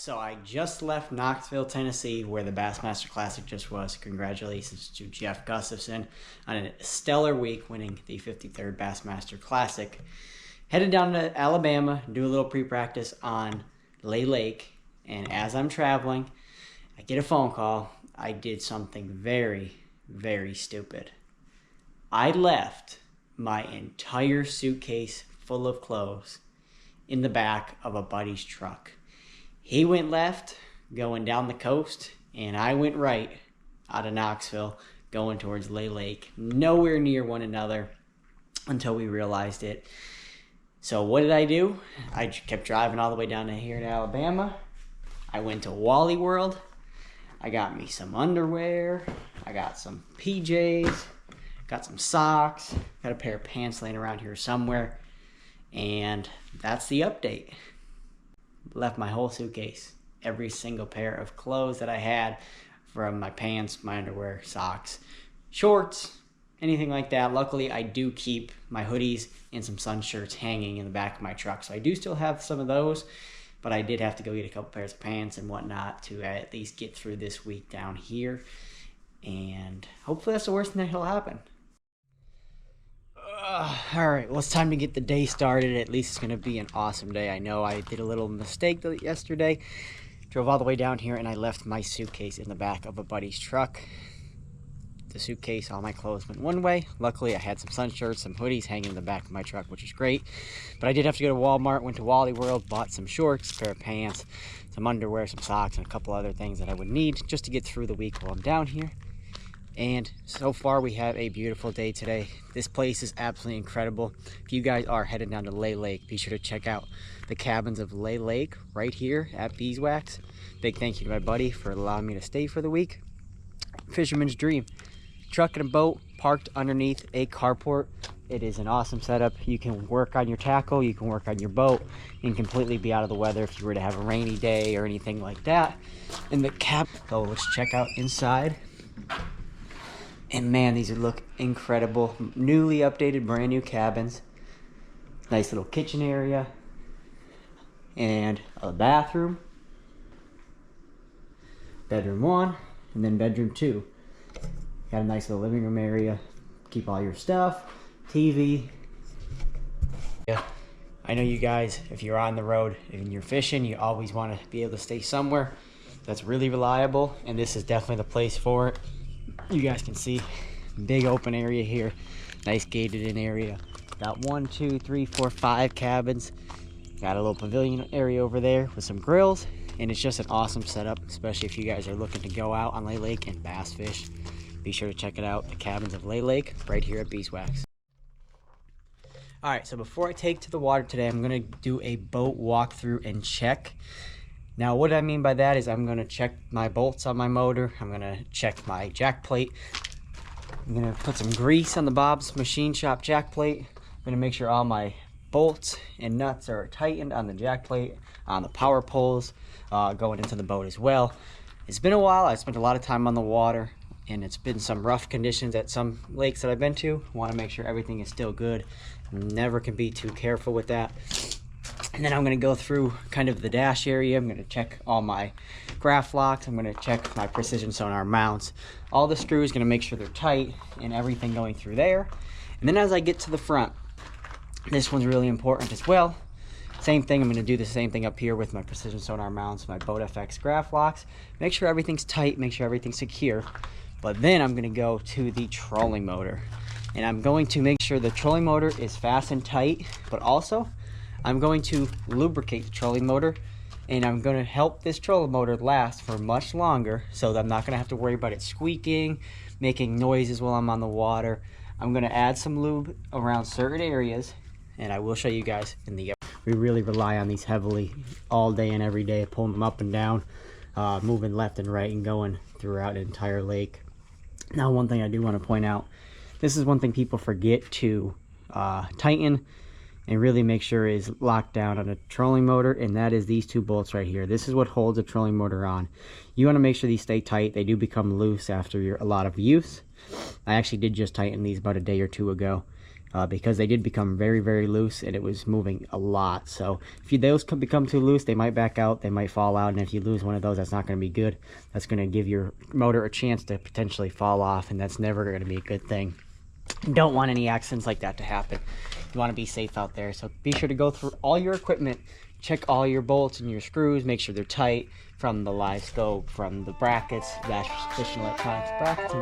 So I just left Knoxville, Tennessee, where the Bassmaster Classic just was. Congratulations to Jeff Gustafson on a stellar week winning the 53rd Bassmaster Classic. Headed down to Alabama, do a little pre-practice on Lay Lake, and as I'm traveling, I get a phone call. I did something very, very stupid. I left my entire suitcase full of clothes in the back of a buddy's truck. He went left, going down the coast, and I went right out of Knoxville, going towards Lay Lake, nowhere near one another until we realized it. So what did I do? I kept driving all the way down to here to Alabama. I went to Wally World. I got me some underwear. I got some PJs. Got some socks. Got a pair of pants laying around here somewhere. And that's the update. Left my whole suitcase. Every single pair of clothes that I had, from my pants, my underwear, socks, shorts, anything like that. Luckily, I do keep my hoodies and some sun shirts hanging in the back of my truck. So I do still have some of those, but I did have to go get a couple pairs of pants and whatnot to at least get through this week down here. And hopefully that's the worst thing that'll happen. All right, well, it's time to get the day started. At least it's going to be an awesome day. I know I did a little mistake yesterday. Drove all the way down here, and I left my suitcase in the back of a buddy's truck. The suitcase, all my clothes went one way. Luckily, I had some sun shirts, some hoodies hanging in the back of my truck, which is great. But I did have to go to Walmart, went to Wally World, bought some shorts, a pair of pants, some underwear, some socks, and a couple other things that I would need just to get through the week while I'm down here. And so far, we have a beautiful day today. This place is absolutely incredible. If you guys are headed down to Lay Lake, be sure to check out the cabins of Lay Lake right here at Beeswax. Big thank you to my buddy for allowing me to stay for the week. Fisherman's dream. Truck and a boat parked underneath a carport. It is an awesome setup. You can work on your tackle, you can work on your boat, and completely be out of the weather if you were to have a rainy day or anything like that. In the cab, so let's check out inside. And man, these look incredible. Newly updated, brand new cabins. Nice little kitchen area. And a bathroom. Bedroom 1, and then bedroom 2. Got a nice little living room area. Keep all your stuff. TV. Yeah, I know you guys, if you're on the road and you're fishing, you always want to be able to stay somewhere that's really reliable. And this is definitely the place for it. You guys can see big open area here, nice gated in area. Got 1, 2, 3, 4, 5 cabins. Got a little pavilion area over there with some grills, and it's just an awesome setup, especially if you guys are looking to go out on Lay Lake and bass fish. Be sure to check it out, the cabins of Lay Lake right here at Beeswax. All right, so before I take to the water today, I'm gonna do a boat walkthrough and check. Now, what I mean by that is I'm going to check my bolts on my motor. I'm going to check my jack plate. I'm going to put some grease on the Bob's Machine Shop jack plate. I'm going to make sure all my bolts and nuts are tightened on the jack plate, on the power poles, going into the boat as well. It's been a while. I spent a lot of time on the water, and it's been some rough conditions at some lakes that I've been to. Want to make sure everything is still good. Never can be too careful with that. And then I'm going to go through kind of the dash area. I'm going to check all my graph locks. I'm going to check my precision sonar mounts. All the screws, going to make sure they're tight and everything going through there. And then as I get to the front, this one's really important as well. Same thing, I'm going to do the same thing up here with my precision sonar mounts, my BoatEFX graph locks. Make sure everything's tight, make sure everything's secure. But then I'm going to go to the trolling motor. And I'm going to make sure the trolling motor is fast and tight, but also I'm going to lubricate the trolling motor, and I'm going to help this trolling motor last for much longer so that I'm not going to have to worry about it squeaking, making noises while I'm on the water. I'm going to add some lube around certain areas, and I will show you guys in the... We really rely on these heavily all day and every day, pulling them up and down, moving left and right and going throughout an entire lake. Now, one thing I do want to point out, this is one thing people forget to tighten and really make sure is locked down on a trolling motor, and that is these 2 bolts right here. This is what holds a trolling motor on. You want to make sure these stay tight. They do become loose after a lot of use. I actually did just tighten these about a day or 2 ago, because they did become very, very loose, and it was moving a lot. So if those become too loose, they might back out, they might fall out, and if you lose one of those, that's not going to be good. That's going to give your motor a chance to potentially fall off, and that's never going to be a good thing. You don't want any accidents like that to happen. You want to be safe out there. So be sure to go through all your equipment, check all your bolts and your screws, make sure they're tight, from the live scope, from the brackets, Bass Fishing Electronics brackets.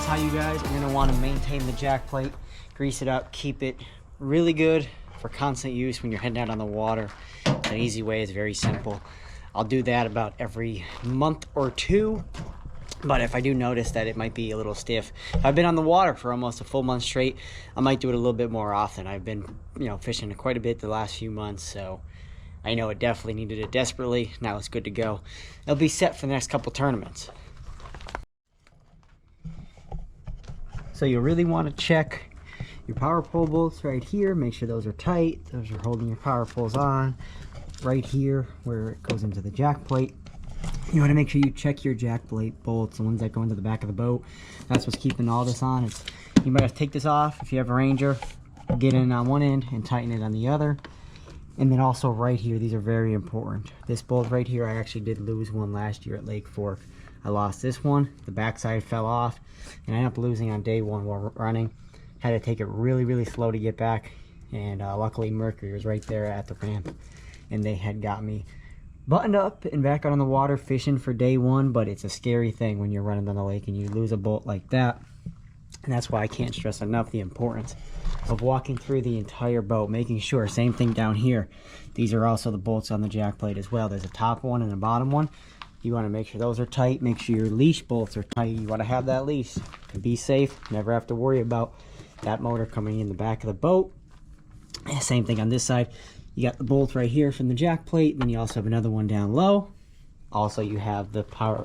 How you guys are going to want to maintain the jack plate, grease it up, keep it really good for constant use when you're heading out on the water. An easy way is very simple. I'll do that about every month or two, but if I do notice that it might be a little stiff, if I've been on the water for almost a full month straight, I might do it a little bit more often. I've been, fishing quite a bit the last few months, so I know it definitely needed it desperately. Now it's good to go. It'll be set for the next couple tournaments. So you really want to check your power pole bolts right here. Make sure those are tight. Those are holding your power poles on. Right here where it goes into the jack plate. You want to make sure you check your jack plate bolts, the ones that go into the back of the boat. That's what's keeping all this on. You might have to take this off if you have a Ranger. Get in on one end and tighten it on the other. And then also right here, these are very important. This bolt right here, I actually did lose one last year at Lake Fork. I lost this one, the backside fell off, and I ended up losing on day one while running. Had to take it really, really slow to get back, and luckily Mercury was right there at the ramp, and they had got me buttoned up and back out on the water fishing for day one. But it's a scary thing when you're running down the lake and you lose a bolt like that, and that's why I can't stress enough the importance of walking through the entire boat, making sure. Same thing down here, these are also the bolts on the jack plate as well. There's a top one and a bottom one. You want to make sure those are tight. Make sure your leash bolts are tight. You want to have that leash to be safe. Never have to worry about that motor coming in the back of the boat. Same thing on this side. You got the bolt right here from the jack plate. Then you also have another one down low. Also, you have the power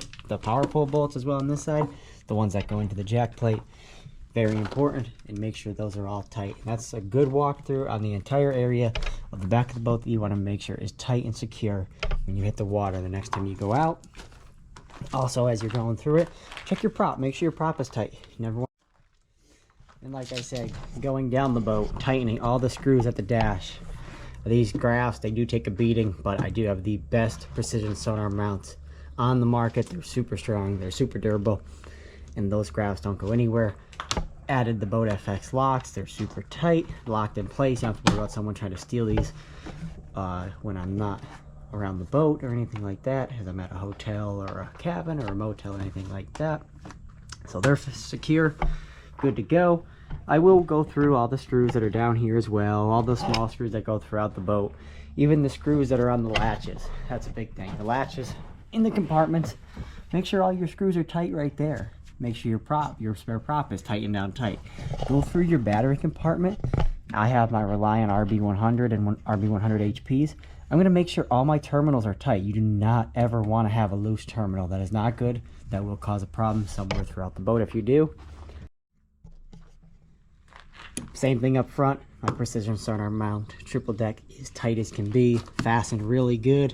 pole bolts as well on this side. The ones that go into the jack plate. Very important, and make sure those are all tight. And that's a good walkthrough on the entire area of the back of the boat that you want to make sure is tight and secure when you hit the water the next time you go out. Also, as you're going through it, check your prop. Make sure your prop is tight. You never want. And like I said, going down the boat, tightening all the screws at the dash. These graphs, they do take a beating, but I do have the best precision sonar mounts on the market. They're super strong, they're super durable, and those graphs don't go anywhere. Added the BoatEFX locks. They're super tight, locked in place. You don't have to worry about someone trying to steal these when I'm not around the boat or anything like that, as I'm at a hotel or a cabin or a motel or anything like that. So they're secure, good to go. I will go through all the screws that are down here as well, all the small screws that go throughout the boat, even the screws that are on the latches. That's a big thing. The latches in the compartments, make sure all your screws are tight right there. Make sure your spare prop is tightened down tight. Go through your battery compartment. I have my Reliant RB100 and RB100 HPs. I'm going to make sure all my terminals are tight. You do not ever want to have a loose terminal. That is not good. That will cause a problem somewhere throughout the boat if you do. Same thing up front. My precision sonar mount triple deck is tight as can be, fastened really good.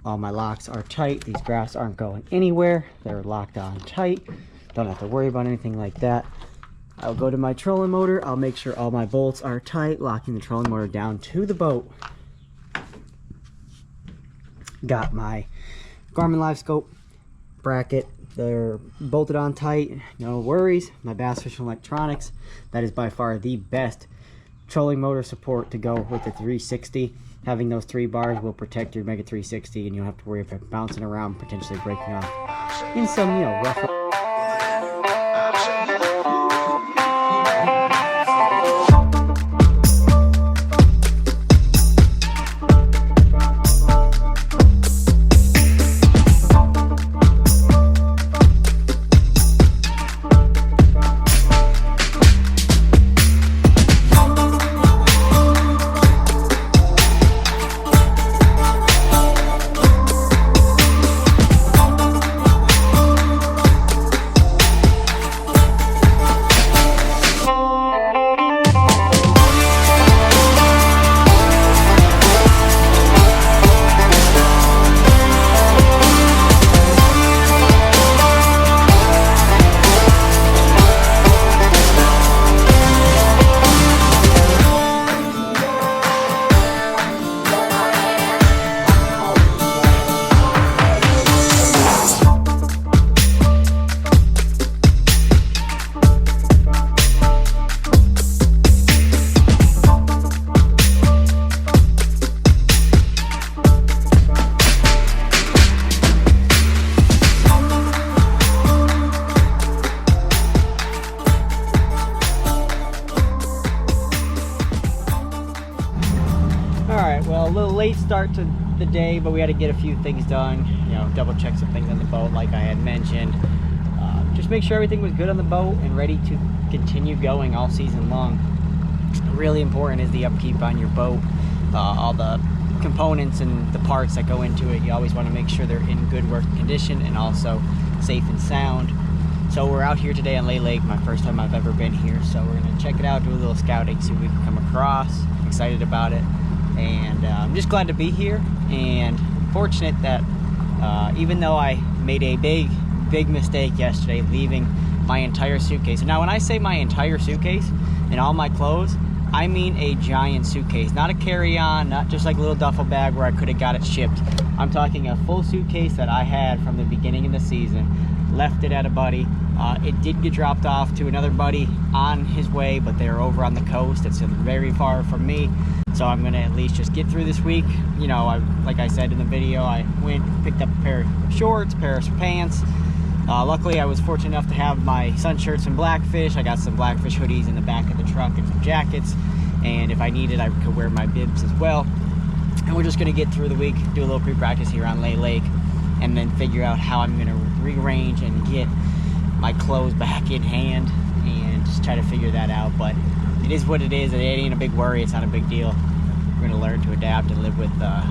All my locks are tight. These graphs aren't going anywhere. They're locked on tight. Don't have to worry about anything like that. I'll go to my trolling motor. I'll make sure all my bolts are tight, locking the trolling motor down to the boat. Got my Garmin Live Scope bracket. They're bolted on tight, no worries. My Bass Fishing Electronics, that is by far the best trolling motor support to go with the 360. Having those 3 bars will protect your Mega 360 and you don't have to worry about bouncing around, potentially breaking off in some, rough. Well, a little late start to the day, but we had to get a few things done, double check some things on the boat like I had mentioned. Just make sure everything was good on the boat and ready to continue going all season long. Really important is the upkeep on your boat. All the components and the parts that go into it, you always want to make sure they're in good working condition and also safe and sound. So we're out here today on Lay Lake, my first time I've ever been here, so we're going to check it out, do a little scouting, see what we can come across. I'm excited about it, and I'm just glad to be here, and fortunate that even though I made a big mistake yesterday leaving my entire suitcase. Now when I say my entire suitcase and all my clothes, I mean a giant suitcase, not a carry-on, not just like a little duffel bag where I could have got it shipped. I'm talking a full suitcase that I had from the beginning of the season. Left it at a buddy. It did get dropped off to another buddy on his way, but they're over on the coast. It's very far from me, so I'm gonna at least just get through this week. Like I said in the video, I went and picked up a pair of shorts, a pair of pants. Luckily, I was fortunate enough to have my sun shirts and Blackfish. I got some Blackfish hoodies in the back of the truck and some jackets, and if I needed, I could wear my bibs as well. And we're just gonna get through the week, do a little pre-practice here on Lay Lake, and then figure out how I'm gonna rearrange and get my clothes back in hand and just try to figure that out. But it is what it is. It ain't a big worry. It's not a big deal. We're gonna learn to adapt and live with the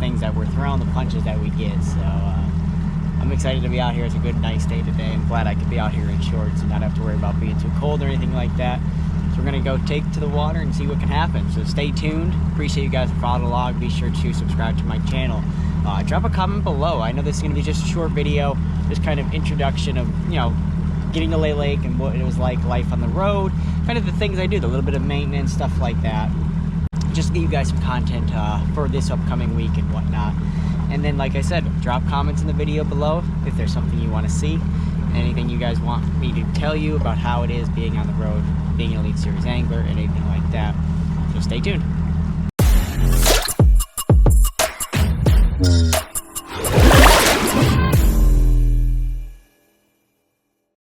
things that we're throwing, the punches that we get. So I'm excited to be out here. It's a good, nice day today. I'm glad I could be out here in shorts and not have to worry about being too cold or anything like that. So we're gonna go take to the water and see what can happen. So stay tuned. Appreciate you guys for following along. Be sure to subscribe to my channel. Drop a comment below. I know this is gonna be just a short video, just kind of introduction of, getting to Lay Lake and what it was like, life on the road, kind of the things I do, the little bit of maintenance, stuff like that. Just to give you guys some content for this upcoming week and whatnot. And then, like I said, drop comments in the video below if there's something you want to see, and anything you guys want me to tell you about how it is being on the road, being an Elite Series angler, and anything like that. So stay tuned.